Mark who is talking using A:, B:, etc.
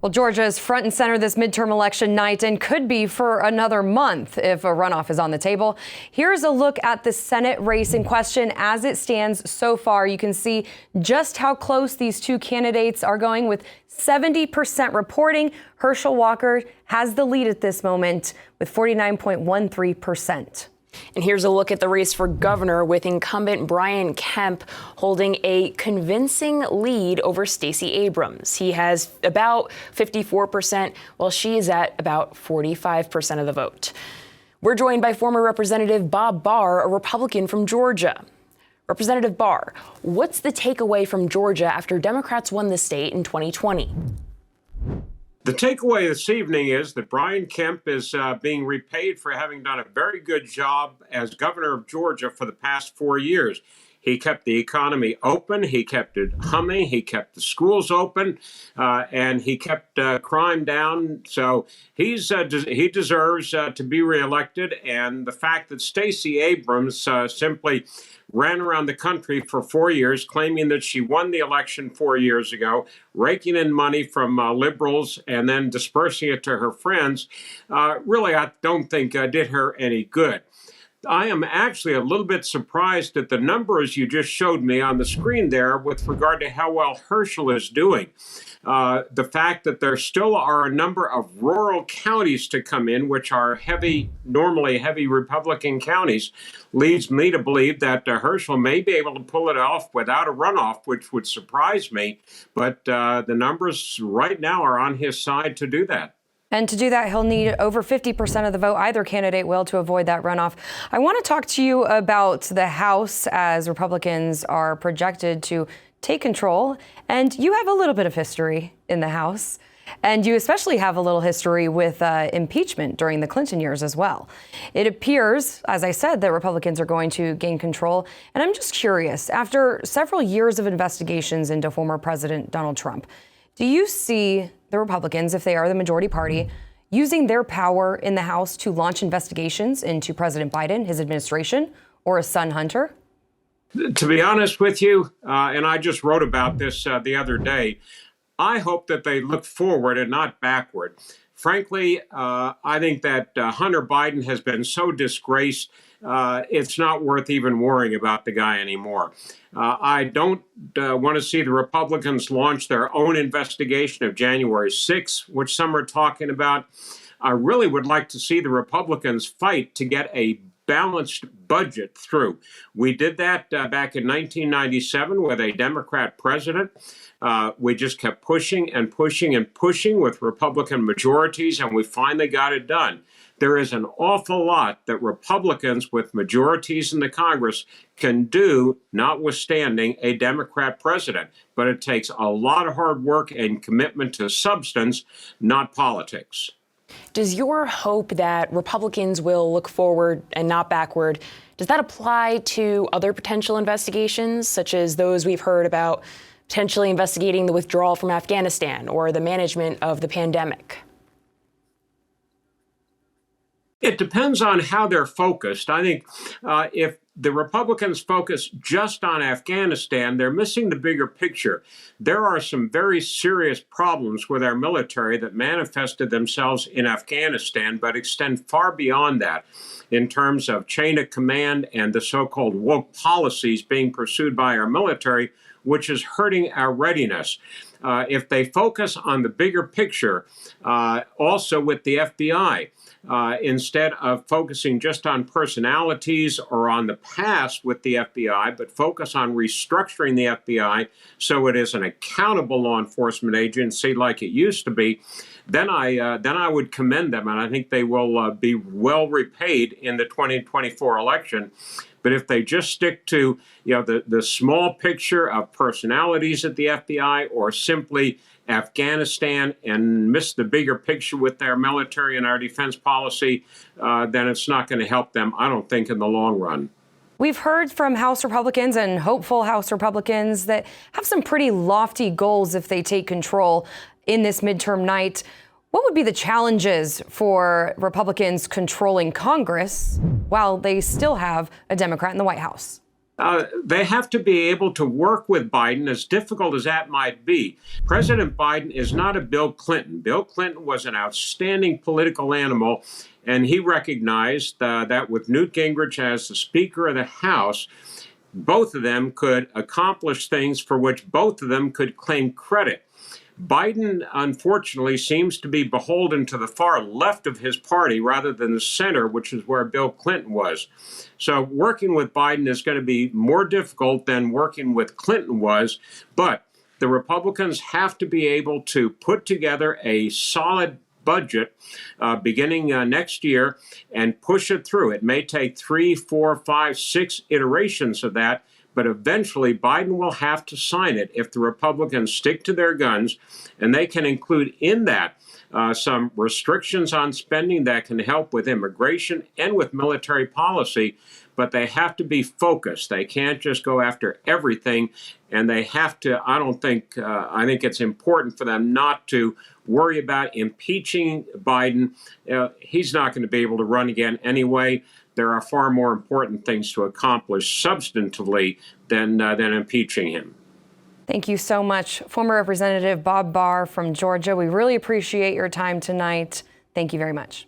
A: Well, Georgia is front and center this midterm election night and could be for another month if a runoff is on the table. Here's a look at the Senate race in question as it stands so far. You can see just how close these two candidates are going with 70% reporting. Herschel Walker has the lead at this moment with 49.13%.
B: And here's a look at the race for governor with incumbent Brian Kemp holding a convincing lead over Stacey Abrams. He has about 54%, while she is at about 45% of the vote. We're joined by former Representative Bob Barr, a Republican from Georgia. Representative Barr, what's the takeaway from Georgia after Democrats won the state in 2020?
C: The takeaway this evening is that Brian Kemp is being repaid for having done a very good job as governor of Georgia for the past 4 years. He kept the economy open, he kept it humming, he kept the schools open, and he kept crime down. So he deserves to be reelected. And the fact that Stacey Abrams simply ran around the country for 4 years, claiming that she won the election 4 years ago, raking in money from liberals and then dispersing it to her friends, really, I don't think did her any good. I am actually a little bit surprised at the numbers you just showed me on the screen there with regard to how well Herschel is doing. The fact that there still are a number of rural counties to come in, which are normally heavy Republican counties, leads me to believe that Herschel may be able to pull it off without a runoff, which would surprise me. But the numbers right now are on his side to do that.
A: And to do that, he'll need over 50% of the vote. Either candidate will to avoid that runoff. I want to talk to you about the House as Republicans are projected to take control. And you have a little bit of history in the House. And you especially have a little history with impeachment during the Clinton years as well. It appears, as I said, that Republicans are going to gain control. And I'm just curious, after several years of investigations into former President Donald Trump, do you see the Republicans, if they are the majority party, using their power in the House to launch investigations into President Biden, his administration, or his son Hunter?
C: To be honest with you, and I just wrote about this the other day, I hope that they look forward and not backward. Frankly, I think that Hunter Biden has been so disgraced, it's not worth even worrying about the guy anymore. I don't want to see the Republicans launch their own investigation of January 6th, which some are talking about. I really would like to see the Republicans fight to get a balanced budget through. We did that back in 1997 with a Democrat president. We just kept pushing and pushing and pushing with Republican majorities, and we finally got it done. There is an awful lot that Republicans with majorities in the Congress can do, notwithstanding a Democrat president. But it takes a lot of hard work and commitment to substance, not politics.
B: Does your hope that Republicans will look forward and not backward, does that apply to other potential investigations, such as those we've heard about potentially investigating the withdrawal from Afghanistan or the management of the pandemic?
C: It depends on how they're focused. I think if the Republicans focus just on Afghanistan, they're missing the bigger picture. There are some very serious problems with our military that manifested themselves in Afghanistan, but extend far beyond that in terms of chain of command and the so-called woke policies being pursued by our military, which is hurting our readiness. If they focus on the bigger picture, also with the FBI, instead of focusing just on personalities or on the past with the FBI, but focus on restructuring the FBI so it is an accountable law enforcement agency like it used to be, then I would commend them, and I think they will be well repaid in the 2024 election. But if they just stick to the small picture of personalities at the FBI or simply Afghanistan and miss the bigger picture with their military and our defense policy, then it's not going to help them, I don't think, in the long run.
A: We've heard from House Republicans and hopeful House Republicans that have some pretty lofty goals if they take control in this midterm night. What would be the challenges for Republicans controlling Congress while they still have a Democrat in the White House?
C: They have to be able to work with Biden, as difficult as that might be. President Biden is not a Bill Clinton. Bill Clinton was an outstanding political animal, and he recognized that with Newt Gingrich as the Speaker of the House, both of them could accomplish things for which both of them could claim credit. Biden, unfortunately, seems to be beholden to the far left of his party rather than the center, which is where Bill Clinton was. So working with Biden is going to be more difficult than working with Clinton was, but the Republicans have to be able to put together a solid budget beginning next year and push it through. It may take 3, 4, 5, 6 iterations of that, but eventually Biden will have to sign it if the Republicans stick to their guns, and they can include in that some restrictions on spending that can help with immigration and with military policy, but they have to be focused. They can't just go after everything, and they have to, I think it's important for them not to worry about impeaching Biden. He's not going to be able to run again anyway. There are far more important things to accomplish substantively than impeaching him.
A: Thank you so much, former Representative Bob Barr from Georgia. We really appreciate your time tonight. Thank you very much.